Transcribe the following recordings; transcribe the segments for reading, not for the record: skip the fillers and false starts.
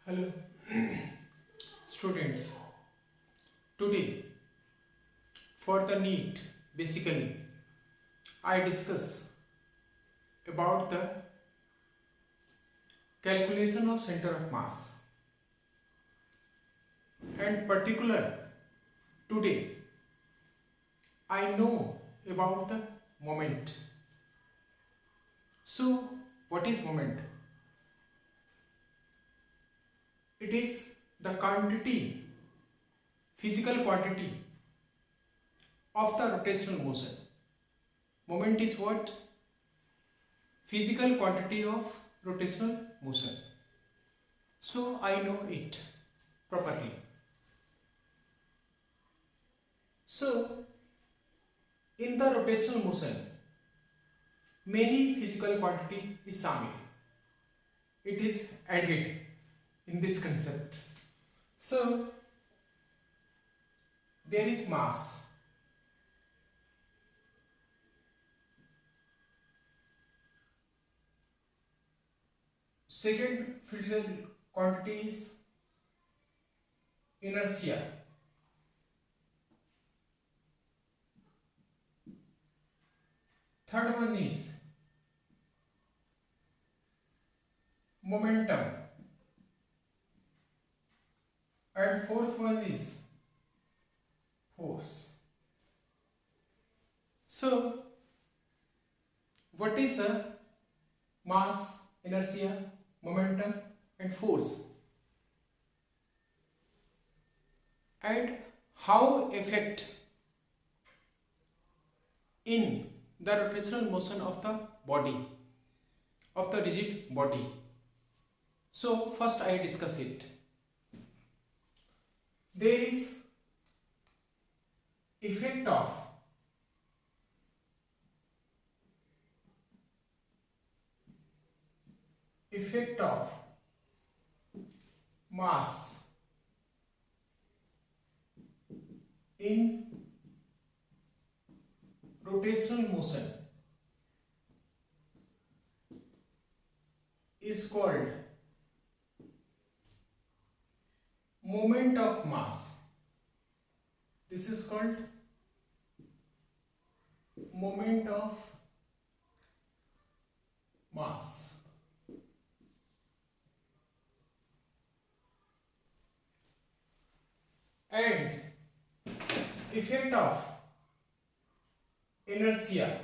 Hello students, today for the NEET basically I discuss about the calculation of center of mass, and particular today I know about the moment. So what is moment? It is the quantity, physical quantity of the rotational motion. Moment is what? Physical quantity of rotational motion. So I know it properly. So in the rotational motion, many physical quantity is shamil. It is added in this concept. So there is mass. Second physical quantity is inertia. Third one is momentum. And fourth one is force. So what is the mass, inertia, momentum and force, and how affect in the rotational motion of the body, of the rigid body? So first I discuss it. There is effect of mass in rotational motion is called moment of mass. This is called moment of mass. And effect of inertia,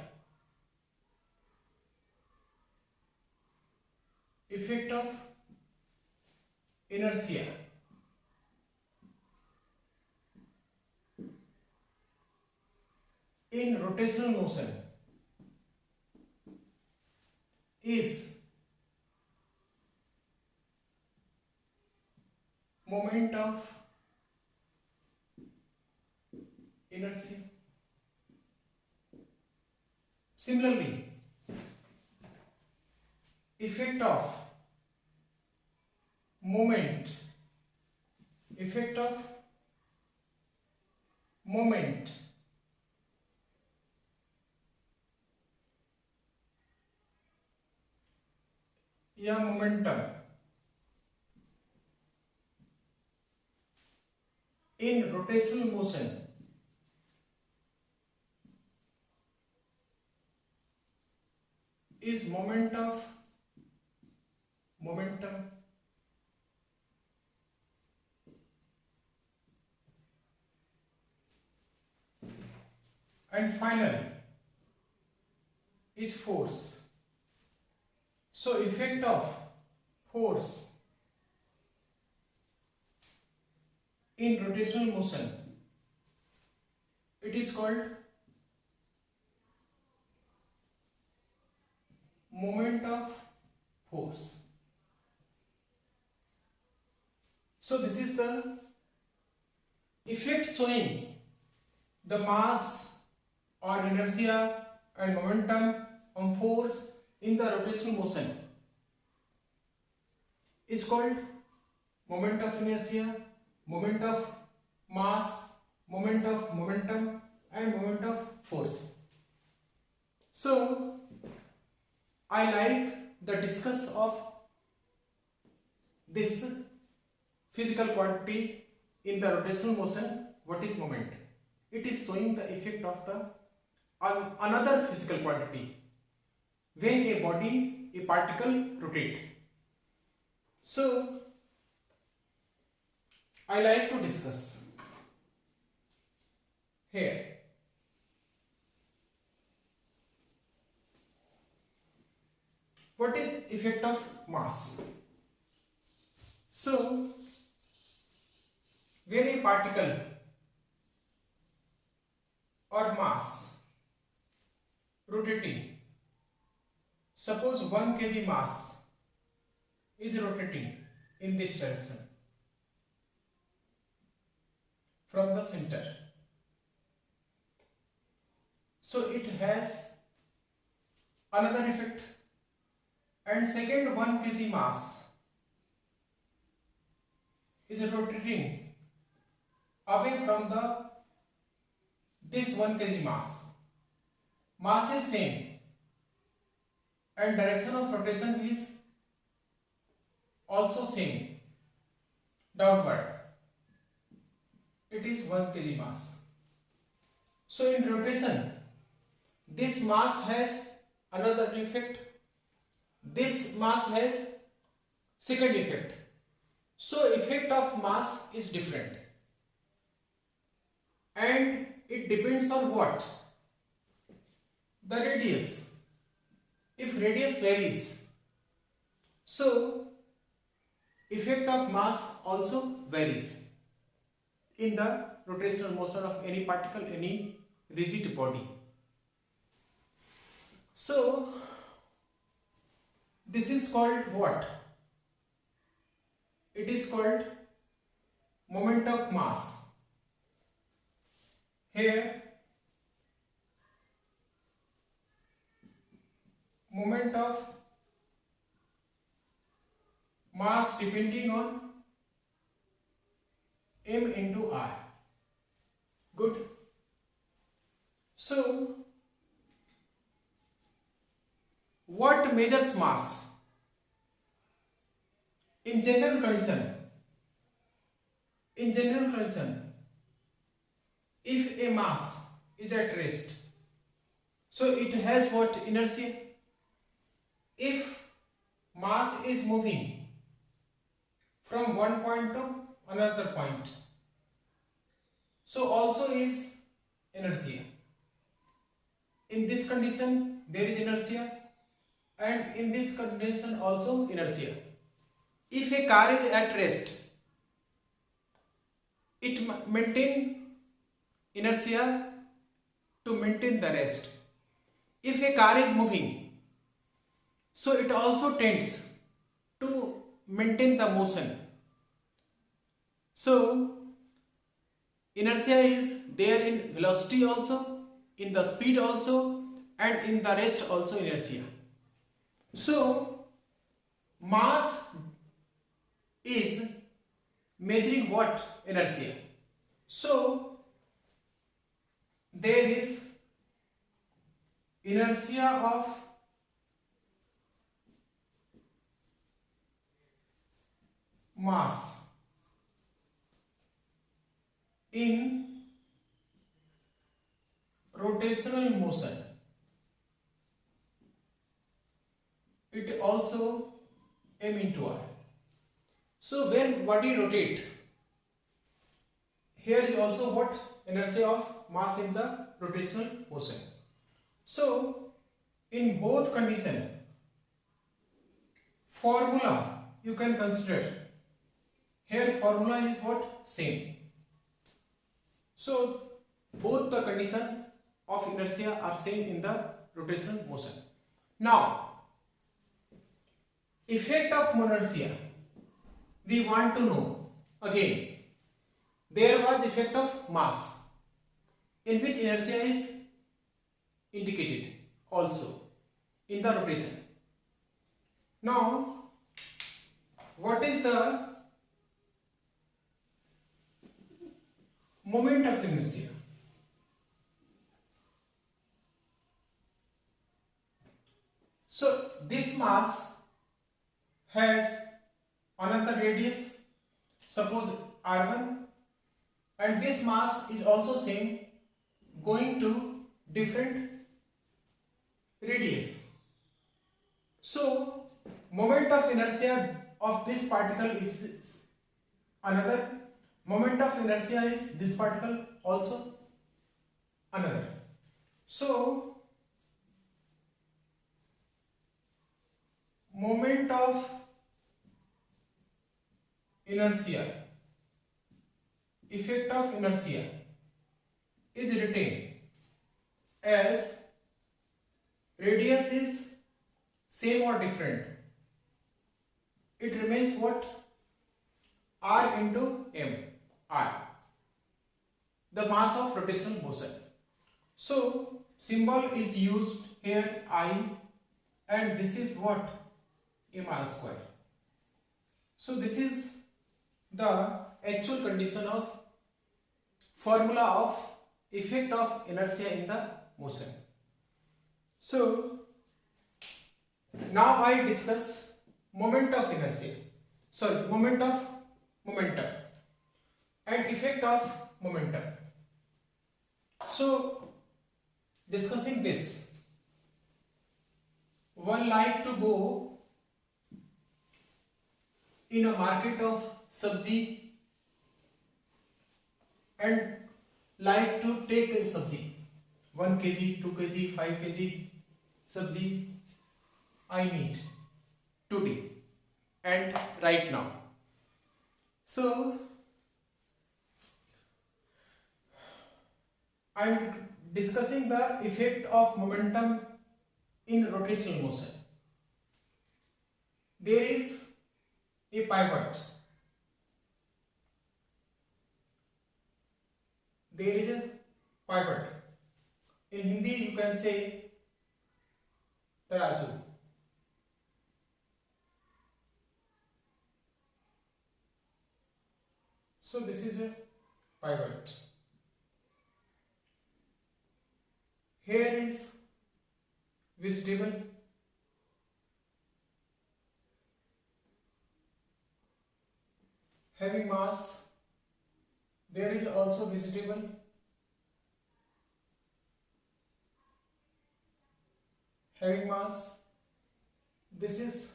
effect of inertia in rotational motion is moment of inertia. Similarly, effect of moment या momentum in rotational motion is moment of momentum. And finally is force. So effect of force in rotational motion, it is called moment of force. So this is the effect showing the mass or inertia and momentum on force in the rotational motion is called moment of inertia, moment of mass, moment of momentum and moment of force. So I like the discuss of this physical quantity in the rotational motion, what is moment? It is showing the effect of the another physical quantity when a body, a particle rotate. So I like to discuss here. What is effect of mass? So when a particle or mass rotating, suppose 1 kg mass is rotating in this direction from the center, so it has another effect. And second 1 kg mass is rotating away from this 1 kg mass. Mass is same and direction of rotation is also same, downward. It is 1 kg mass. So in rotation, this mass has another effect, this mass has second effect. So effect of mass is different, and it depends on what? The radius. If radius varies, so effect of mass also varies in the rotational motion of any particle, any rigid body. So this is called what? It is called moment of mass. Here moment of mass depending on m into r. Good. So what measures mass? In general condition, if a mass is at rest, so it has what? Inertia. If mass is moving from one point to another point, so also is inertia. In this condition there is inertia, and in this condition also inertia. If a car is at rest, it maintains inertia to maintain the rest. If a car is moving, so it also tends to maintain the motion. So inertia is there in velocity also, in the speed also, and in the rest also inertia. So mass is measuring what? Inertia. So there is inertia of mass in rotational motion. It also m into r. So when body rotate, here is also what? Inertia of mass in the rotational motion. So in both condition, formula you can consider. Here formula is what? Same. So both the condition of inertia are same in the rotational motion. Now effect of inertia we want to know. Again, there was effect of mass in which inertia is indicated also in the rotation. Now what is the moment of inertia? So this mass has another radius suppose r1, and this mass is also same, going to different radius. So moment of inertia of this particle is another, moment of inertia is this particle also another. So moment of inertia, effect of inertia is written as radius is same or different, it remains what? R into m, R, the mass of rotational motion. So symbol is used here I, and this is what? mr square. So this is the actual condition of formula of effect of inertia in the motion. So now I discuss moment of inertia, moment of momentum and effect of momentum. So discussing this, one like to go in a market of sabji and like to take a sabji, 1 kg, 2 kg, 5 kg sabji I need today and right now. So I am discussing the effect of momentum in rotational motion. There is a pivot. There is a pivot. In Hindi you can say taraju. So this is a pivot. Here is vegetable. Having mass. There is also vegetable. Having mass. This is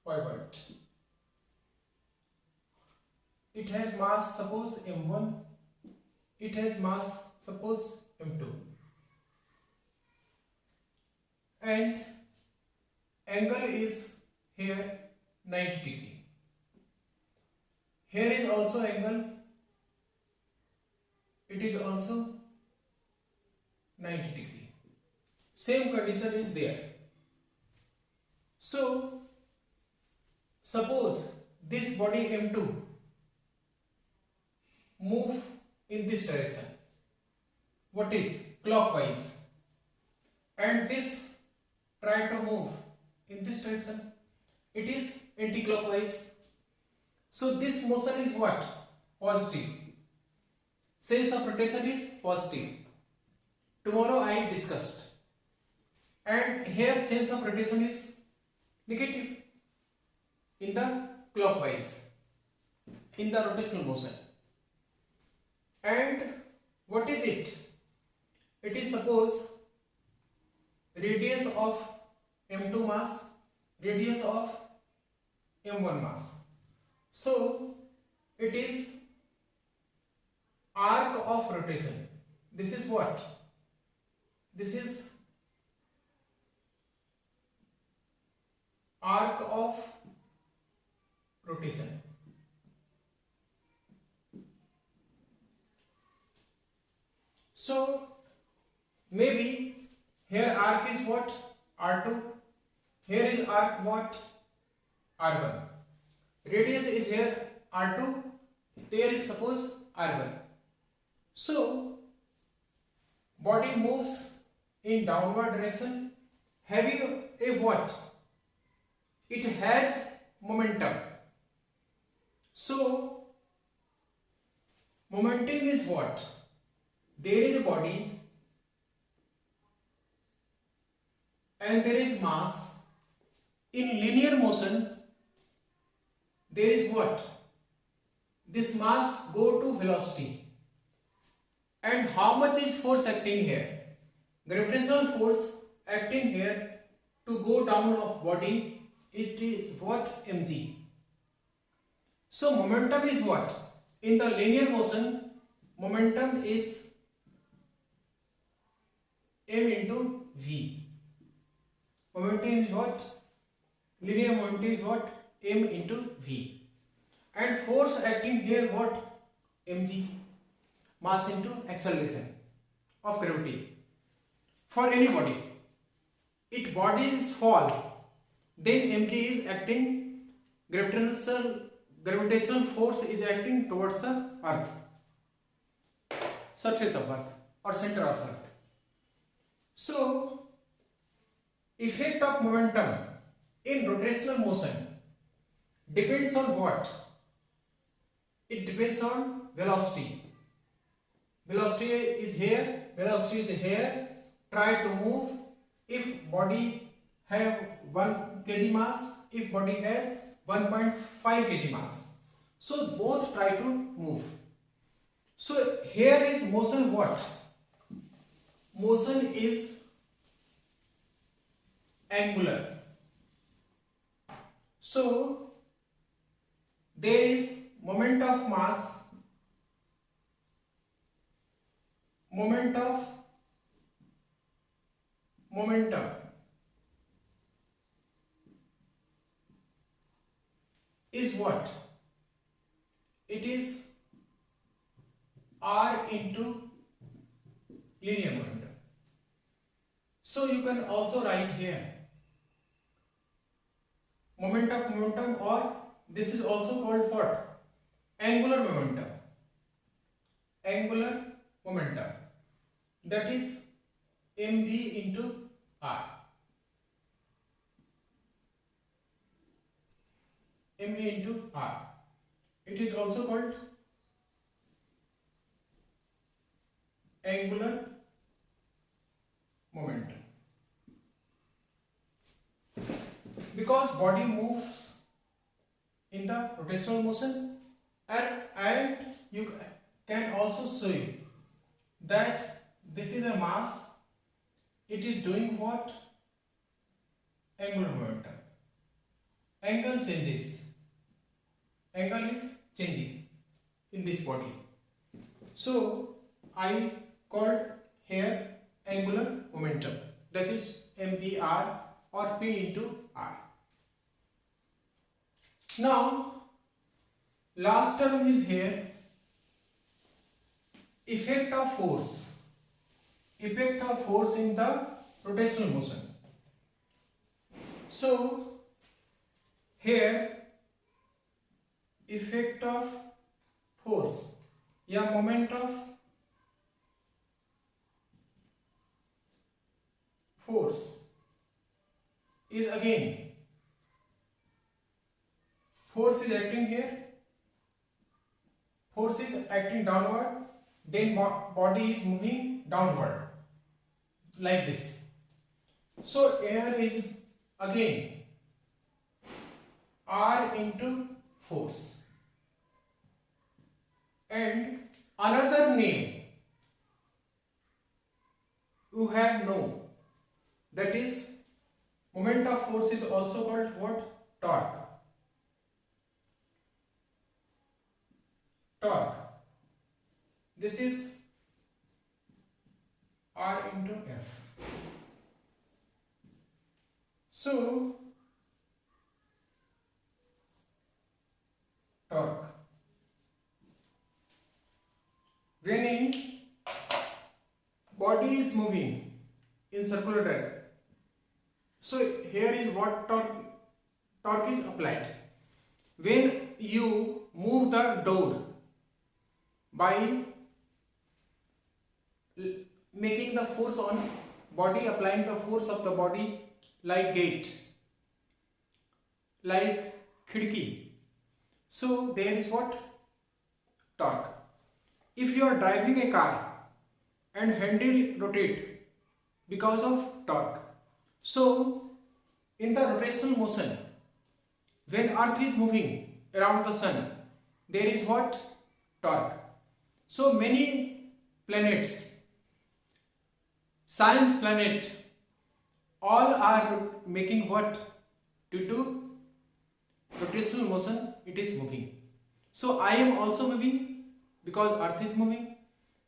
pivot. It has mass, suppose m1. It has mass, suppose m2. And angle is here 90 degree. Here is also angle, it is also 90 degree. Same condition is there. So suppose this body M2 move in this direction, what is clockwise, and this try to move in this direction, it is anti-clockwise. So this motion is what? Positive. Sense of rotation is positive. Tomorrow I discussed. And here sense of rotation is negative in the clockwise, in the rotational motion. And what is it? It is suppose radius of m2 mass, radius of m1 mass. So it is arc of rotation. This is what? This is arc of rotation. So maybe here arc is what? R2. Here is arc what? R1. Radius is here R2. There is suppose R1. So body moves in downward direction having a what? It has momentum. So momentum is what? There is a body and there is mass. In linear motion there is what? This mass go to velocity. And how much is force acting here? Gravitational force acting here to go down of body, it is what? mg. So momentum is what? In the linear motion, momentum is m into v. Momentum is what? Linear momentum is what? M into v. And force acting here what? mg. Mass into acceleration of gravity. For any body, its body is fall, then mg is acting, gravitational force is acting towards the earth, surface of earth or center of earth. So effect of momentum in rotational motion depends on what? It depends on velocity. Velocity is here, velocity is here. Try to move. If body have 1 kg mass, if body has 1.5 kg mass, so both try to move. So here is motion what? Motion is angular. So there is moment of mass, momentum is what? It is r into linear momentum. So you can also write here moment of momentum, or this is also called what? Angular momentum. Angular momentum, that is mv into r. mv into r. It is also called angular momentum. Because body moves in the rotational motion, and you can also see that this is a mass, it is doing what? Angular momentum. Angle changes. Angle is changing in this body. So I called here angular momentum, that is mvr or p into r. Now last term is here, effect of force. Effect of force in the rotational motion. So here effect of force या moment of force is again, force is acting here, force is acting downward, then body is moving downward like this. So here is again r into force, and another name you have no, that is moment of force is also called what? Torque. Torque. This is r into f. So torque, when a body is moving in circular direction, so here is what torque is applied. When you move the door by making the force on body, applying the force of the body like gate, like khidki, so there is what? Torque. If you are driving a car and handle rotate because of torque, so in the rotational motion, when earth is moving, around the sun, there is what? Torque. So many planets, science planet, all are making what? Due to rotational motion, it is moving. So I am also moving because Earth is moving,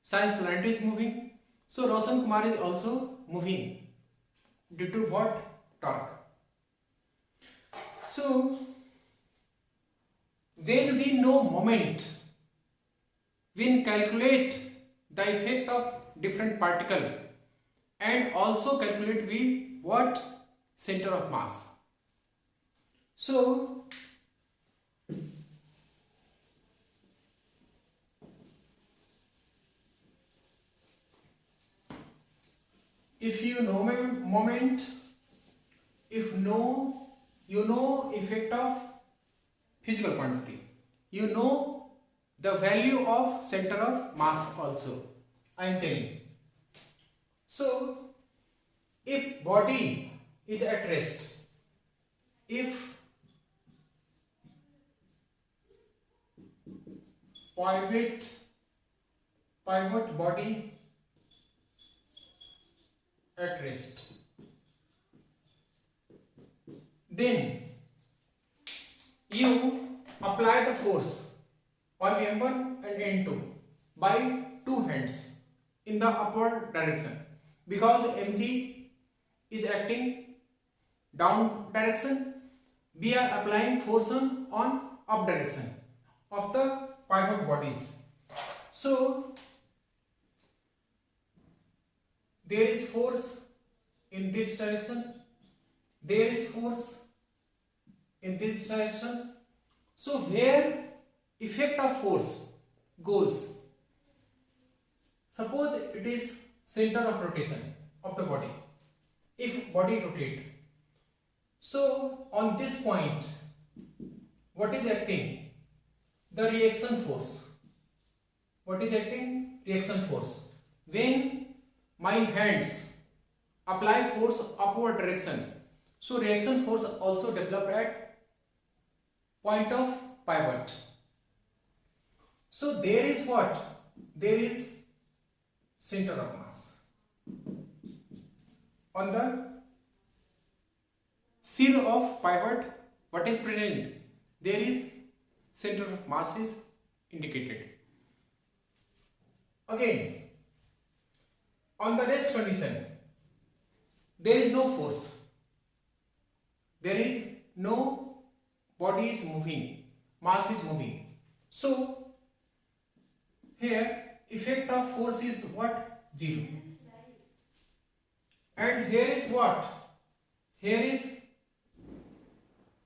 science planet is moving. So Raushan Kumar is also moving due to what? Torque. So when we know moment, we calculate the effect of different particle and also calculate we what? Center of mass. So if you know moment, if you know effect of physical quantity, you know the value of center of mass also, I am telling. So if body is at rest, if pivot body at rest, then you apply the force on M1 and N2 by two hands in the upward direction, because mg is acting down direction, we are applying force on up direction of the pivot bodies. So there is force in this direction, there is force in this direction. So where effect of force goes, suppose it is center of rotation of the body, if body rotate, so on this point what is acting? The reaction force. What is acting? Reaction force. When my hands apply force upward direction, so reaction force also develop at point of pivot. So there is what? There is center of mass. On the seal of pivot, what is present? There is center of mass is indicated. Again, on the rest condition, there is no force. There is no body is moving, mass is moving. So here effect of force is what? 0. And here is what? Here is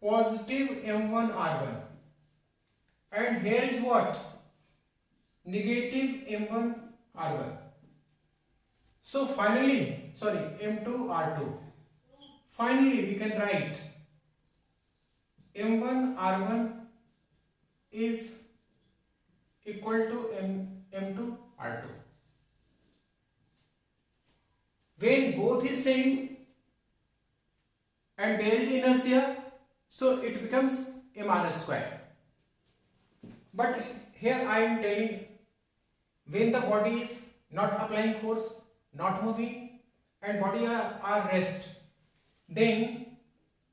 positive M1 R1. And here is what? Negative M1 R1. So finally, M2 R2. Finally we can write M1 R1 is equal to M2 R2. When both is same and there is inertia, so it becomes mr square. But here I am telling, when the body is not applying force, not moving, and body are rest, then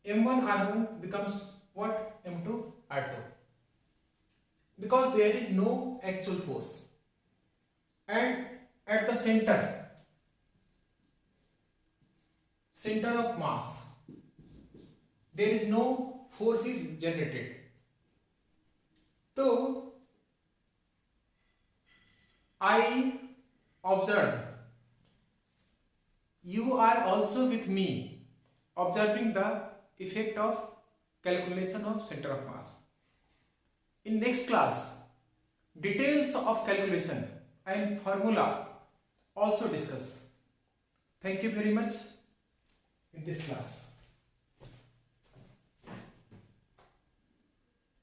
M1 R1 becomes what? M2 R2, because there is no actual force. And at the center of mass, there is no force is generated. So I observed, you are also with me observing the effect of calculation of center of mass. In next class, details of calculation and formula also discuss. Thank you very much in this class.